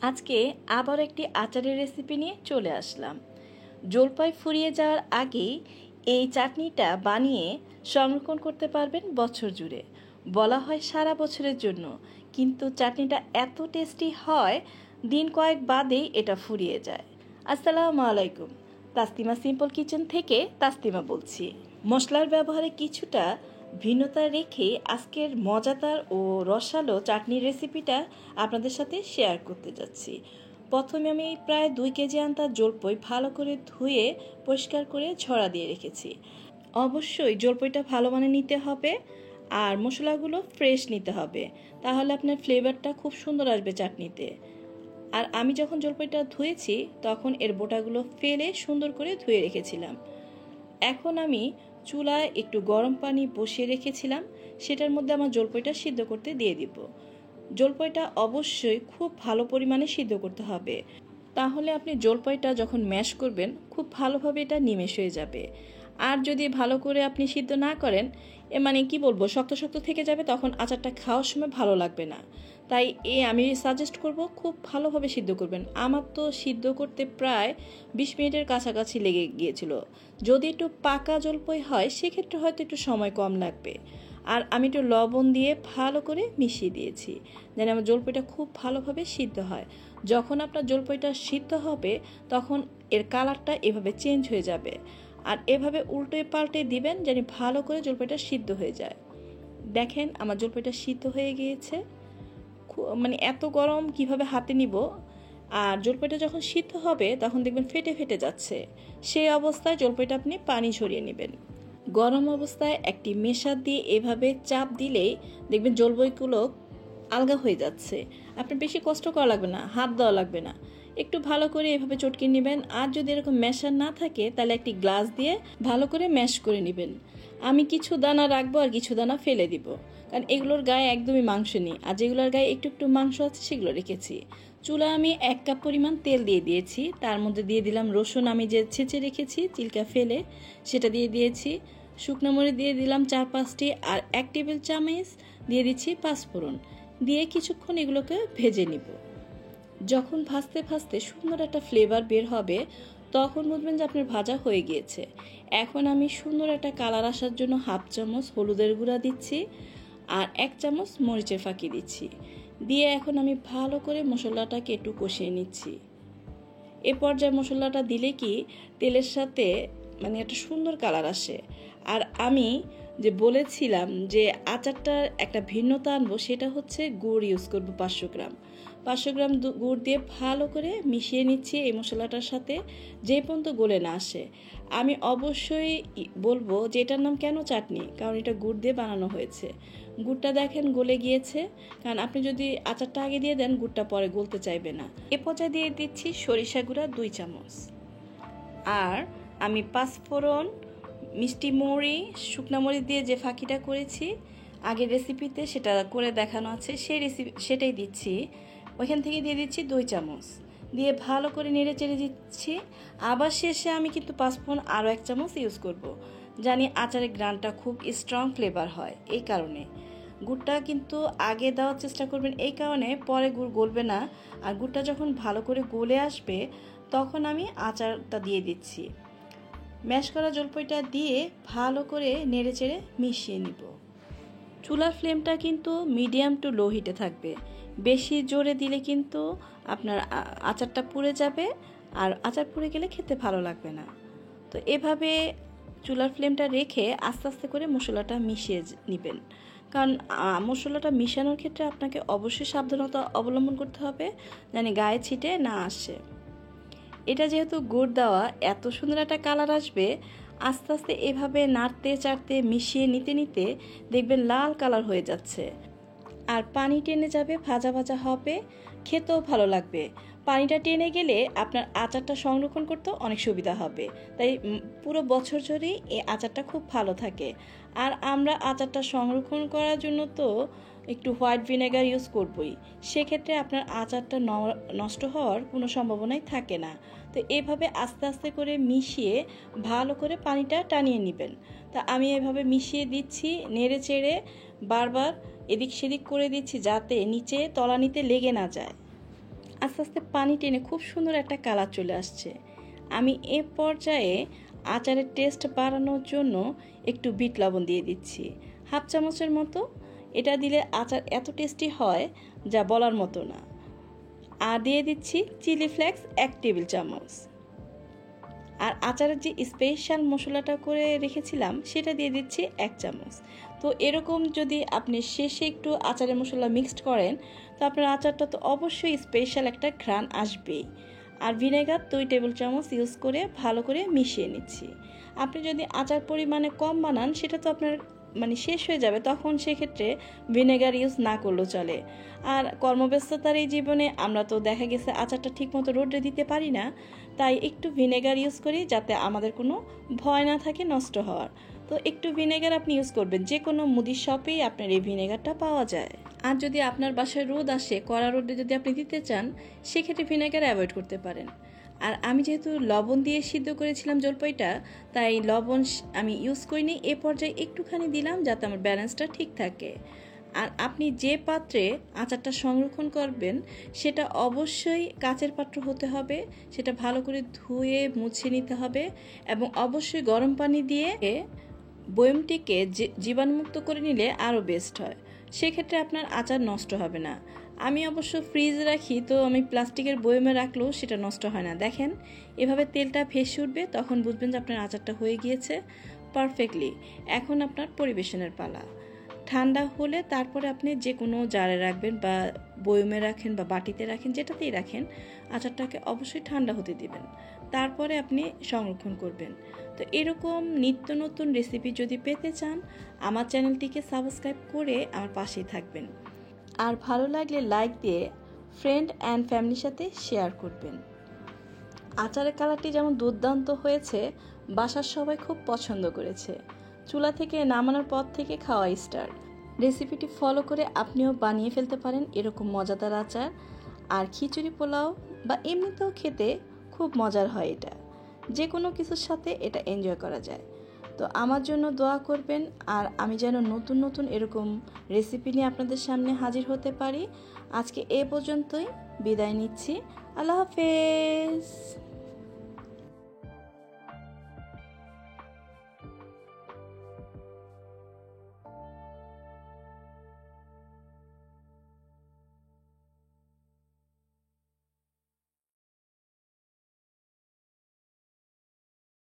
আজকে আবার একটি আচারের রেসিপি নিয়ে চলে আসলাম। জলপাই ফুরিয়ে যাওয়ার আগেই এই চাটনিটা বানিয়ে সংরক্ষণ করতে পারবেন বছর জুড়ে। বলা হয় সারা বছরের জন্য, কিন্তু চাটনিটা এত টেস্টি হয় দিন কয়েক বাদেই এটা ফুরিয়ে যায়। আসসালামু আলাইকুম, তাসলিমা সিম্পল কিচেন থেকে তাসলিমা বলছি। মশলার ব্যবহারে কিছুটা ভিন্নতা রেখে আজকের মজাদার ও রসালো চাটনির রেসিপিটা আপনাদের সাথে শেয়ার করতে যাচ্ছি। প্রথমে আমি প্রায় 2 কেজি আন্তা জলপাই ভালো করে ধুয়ে পরিষ্কার করে ঝরা দিয়ে রেখেছি। অবশ্যই জলপাইটা ভালো মানে নিতে হবে আর মশলাগুলো ফ্রেশ নিতে হবে, তাহলে আপনার ফ্লেভারটা খুব সুন্দর আসবে চাটনিতে। আর আমি যখন জলপাইটা ধুয়েছি তখন এর বোটাগুলো ফেলে সুন্দর করে ধুয়ে রেখেছিলাম। এখন আমি চুলায় একটু গরম পানি বসিয়ে রেখেছিলাম, সেটার মধ্যে আমার জলপাইটা সিদ্ধ করতে দিয়ে দিব। জলপাইটা অবশ্যই খুব ভালো পরিমাণে সিদ্ধ করতে হবে, তাহলে আপনি জলপাইটা যখন ম্যাশ করবেন খুব ভালোভাবে এটা নিমেষ হয়ে যাবে। আর যদি ভালো করে আপনি সিদ্ধ না করেন, মানে কি বলবো, শক্ত শক্ত থেকে যাবে, তখন আচারটা খাওয়ার সময় ভালো লাগবে না। তাই আমি সাজেস্ট করব খুব ভালোভাবে সিদ্ধ করবেন। আমার তো সিদ্ধ করতে প্রায় 20 মিনিটের কাছাকাছি লেগে গিয়েছিল। যদি একটু পাকা জলপাই হয় সেক্ষেত্রে হয়তো একটু সময় কম লাগবে। আর আমি একটু লবণ দিয়ে ভালো করে মিশিয়ে দিয়েছি যেন আমার জলপাইটা খুব ভালোভাবে সিদ্ধ হয়। যখন আপনার জলপাইটা সিদ্ধ হবে তখন এর কালারটা এভাবে চেঞ্জ হয়ে যাবে, আর এভাবে উল্টে পাল্টে দিবেন যেন ভালো করে জলপাইটা সিদ্ধ হয়ে যায়। দেখেন আমার জলপাইটা সিদ্ধ হয়ে গিয়েছে, মানে এত গরম কিভাবে হাতে নিব। আর জলপাইটা যখন সিদ্ধ হবে তখন দেখবেন ফেটে ফেটে যাচ্ছে, সেই অবস্থায় জলপাইটা আপনি পানি ঝরিয়ে নেবেন। গরম অবস্থায় একটি মেশার দিয়ে এভাবে চাপ দিলেই দেখবেন জলপাইগুলো আলগা হয়ে যাচ্ছে। আপনার বেশি কষ্ট করা লাগবে না, হাত দেওয়া লাগবে না, একটু ভালো করে এভাবে চটকে নেবেন। আর যদি এরকম ম্যাশার না থাকে তাহলে একটি গ্লাস দিয়ে ভালো করে ম্যাশ করে নেবেন। আমি কিছু দানা রাখবো আর কিছু দানা ফেলে দিব, কারণ এগুলোর গায়ে একদমই মাংস নেই, আর যেগুলোর গায়ে একটু একটু মাংস আছে সেগুলো রেখেছি। চুলায় আমি 1 কাপ পরিমাণ তেল দিয়ে দিয়েছি, তার মধ্যে দিয়ে দিলাম রসুন, আমি যে ছেঁচে রেখেছি চিলকা ফেলে সেটা দিয়ে দিয়েছি। শুকনো মরিচ দিয়ে দিলাম 4-5টি, আর 1 টেবিল চামচ দিয়ে দিচ্ছি পাঁচফোড়ন, দিয়ে কিছুক্ষণ এগুলোকে ভেজে নিব। যখন ভাজতে ভাজতে সুন্দর একটা ফ্লেভার বের হবে তখন বুঝবেন যে আপনার ভাজা হয়ে গিয়েছে। এখন আমি সুন্দর একটা কালার আসার জন্য 1/2 চামচ হলুদের গুঁড়া দিচ্ছি আর 1 চামচ মরিচের ফাঁকি দিচ্ছি। দিয়ে এখন আমি ভালো করে মশলাটাকে একটু কষিয়ে নিচ্ছি। এ পর্যায়ে মশলাটা দিলে কি তেলের সাথে মানে একটা সুন্দর কালার আসে। আর আমি যে বলেছিলাম যে আচারটার একটা ভিন্নতা আনবো, সেটা হচ্ছে গুড় ইউজ করবো 500 গ্রাম। 500 গ্রাম গুড় দিয়ে ভালো করে মিশিয়ে নিচ্ছি এই মশলাটার সাথে, যে পর্যন্ত গলে না আসে। আমি অবশ্যই বলবো যে এটার নাম কেন চাটনি, কারণ এটা গুড় দিয়ে বানানো হয়েছে। গুড়টা দেখেন গলে গিয়েছে, কারণ আপনি যদি আচারটা আগে দিয়ে দেন গুড়টা পরে গলতে চাইবে না। এ পর্যায়ে দিয়ে দিচ্ছি সরিষা গুঁড়া 2 চামচ, আর আমি পাঁচফোড়ন, মিষ্টি মৌরি, শুকনো মরিচ দিয়ে যে ফাঁকিটা করেছি আগের রেসিপিতে, সেটা করে দেখানো আছে, সেটাই দিচ্ছি। ওইখান থেকে দিয়ে দিচ্ছি 2 চামচ, দিয়ে ভালো করে নেড়ে চেড়ে দিচ্ছি। আবার শেষে আমি কিন্তু পাঁচফোড়ন আরও 1 চামচ ইউজ করব। জানি আচারের গ্রানটা খুব স্ট্রং ফ্লেভার হয়, এই কারণে গুড়টা কিন্তু আগে দেওয়ার চেষ্টা করবেন, এই কারণে পরে গুড় গলবে না। আর গুড়টা যখন ভালো করে গলে আসবে তখন আমি আচারটা দিয়ে দিচ্ছি। ম্যাশ করা জলপাইটা দিয়ে ভালো করে নেড়ে চেড়ে মিশিয়ে নিব। চুলার ফ্লেমটা কিন্তু মিডিয়াম টু লো হিটে থাকবে, বেশি জোরে দিলে কিন্তু আপনার আচারটা পুড়ে যাবে, আর আচার পুড়ে গেলে খেতে ভালো লাগবে না। তো এভাবে চুলার ফ্লেমটা রেখে আস্তে আস্তে করে মশলাটা মিশিয়ে নেবেন, কারণ মশলাটা মিশানোর ক্ষেত্রে আপনাকে অবশ্যই সাবধানতা অবলম্বন করতে হবে যেন গায়ে ছিটে না আসে। এটা যেহেতু গুড় দেওয়া, এত সুন্দর একটা কালার আসবে। আস্তে আস্তে এভাবে নাড়তে চাড়তে মিশিয়ে নিতে নিতে দেখবেন লাল কালার হয়ে যাচ্ছে, আর পানি টেনে যাবে, ভাজা ভাজা হবে, খেতেও ভালো লাগবে। পানিটা টেনে গেলে আপনার আচারটা সংরক্ষণ করতেও অনেক সুবিধা হবে, তাই পুরো বছর জুড়েই এই আচারটা খুব ভালো থাকে। আর আমরা আচারটা সংরক্ষণ করার জন্য তো একটু হোয়াইট ভিনেগার ইউজ করবই, সেক্ষেত্রে আপনার আচারটা নষ্ট হওয়ার কোনো সম্ভাবনাই থাকে না। তো এভাবে আস্তে আস্তে করে মিশিয়ে ভালো করে পানিটা টানিয়ে নেবেন। তা আমি এভাবে মিশিয়ে দিচ্ছি, নেড়ে চেড়ে বারবার এদিক সেদিক করে দিচ্ছি যাতে নিচে তলানিতে লেগে না যায়। আস্তে আস্তে পানি টেনে খুব সুন্দর একটা কালার চলে আসছে। আমি এ পর্যায়ে আচারের টেস্ট বাড়ানোর জন্য একটু বিট লবণ দিয়ে দিচ্ছি, 1/2 চামচের মতো। এটা দিলে আচার এত টেস্টি হয় যা বলার মতো না। আর দিয়ে দিচ্ছি চিলি ফ্লেক্স 1 টেবিল চামচ। আর আচারের যে স্পেশাল মশলাটা করে রেখেছিলাম সেটা দিয়ে দিচ্ছি 1 চামচ। তো এরকম যদি আপনি শেষে একটু আচারের মশলা মিক্সড করেন তো আপনার আচারটা তো অবশ্যই স্পেশাল একটা ঘ্রাণ আসবেই। আর ভিনেগার 2 টেবিল চামচ ইউজ করে ভালো করে মিশিয়ে নিচ্ছি। আপনি যদি আচার পরিমাণে কম বানান সেটা তো আপনার শেষ হয়ে যাবে, তখন সেক্ষেত্রে ভিনেগার ইউজ না করলেও চলে। আর কর্মব্যস্ততার এই জীবনে আমরা তো দেখা গেছে আচারটা ঠিকমতো রোদে দিতে পারি না, তাই একটু ভিনেগার ইউজ করি যাতে আমাদের কোনো ভয় না থাকে নষ্ট হওয়ার। তো একটু ভিনেগার আপনি ইউজ করবেন, যে কোনো মুদির শপেই আপনার এই ভিনেগারটা পাওয়া যায়। আর যদি আপনার বাসায় রোদ আসে, কড়া রোদে যদি আপনি দিতে চান সেক্ষেত্রে ভিনেগার অ্যাভয়েড করতে পারেন। আর আমি যেহেতু লবণ দিয়ে সিদ্ধ করেছিলাম জলপাইটা, তাই লবণ আমি ইউজ করিনি, এ পর্যায়ে একটুখানি দিলাম যাতে আমার ব্যালেন্সটা ঠিক থাকে। আর আপনি যে পাত্রে আচারটা সংরক্ষণ করবেন সেটা অবশ্যই কাচের পাত্র হতে হবে, সেটা ভালো করে ধুয়ে মুছে নিতে হবে এবং অবশ্যই গরম পানি দিয়ে বয়মটিকে জীবাণুমুক্ত করে নিলে আরও বেস্ট হয়। সেক্ষেত্রে আপনার আচার নষ্ট হবে না। আমি অবশ্য ফ্রিজে রাখি, তো আমি প্লাস্টিকের বয়মে রাখলেও সেটা নষ্ট হয় না। দেখেন এভাবে তেলটা ভেসে উঠবে, তখন বুঝবেন যে আপনার আচারটা হয়ে গিয়েছে পারফেক্টলি। এখন আপনার পরিবেশনের পালা। ঠান্ডা হলে তারপরে আপনি যে কোনো জারে রাখবেন বা বয়মে রাখেন বা বাটিতে রাখেন, যেটাতেই রাখেন, আচারটাকে অবশ্যই ঠান্ডা হতে দিবেন, তারপরে আপনি সংরক্ষণ করবেন। তো এরকম নিত্য নতুন রেসিপি যদি পেতে চান আমার চ্যানেলটিকে সাবস্ক্রাইব করে আমার পাশেই থাকবেন। আর ভালো লাগলে লাইক দিয়ে ফ্রেন্ড অ্যান্ড ফ্যামিলির সাথে শেয়ার করবেন। আচারের কালারটি যেমন দুর্দান্ত হয়েছে, বাসার সবাই খুব পছন্দ করেছে। চুলা থেকে নামানোর পর থেকে খাওয়া স্টার্ট। রেসিপিটি ফলো করে আপনিও বানিয়ে ফেলতে পারেন এরকম মজাদার আচার। আর খিচুড়ি পোলাও বা এমনিতেও খেতে খুব মজার হয়। এটা যে কোনো কিছুর সাথে এটা এনজয় করা যায়। তো আমার জন্য দোয়া করবেন, আর আমি যেন নতুন নতুন এরকম রেসিপি নিয়ে আপনাদের সামনে হাজির হতে পারি। আজকে এ পর্যন্তই, বিদায় নিচ্ছি। আল্লাহ হাফেজ।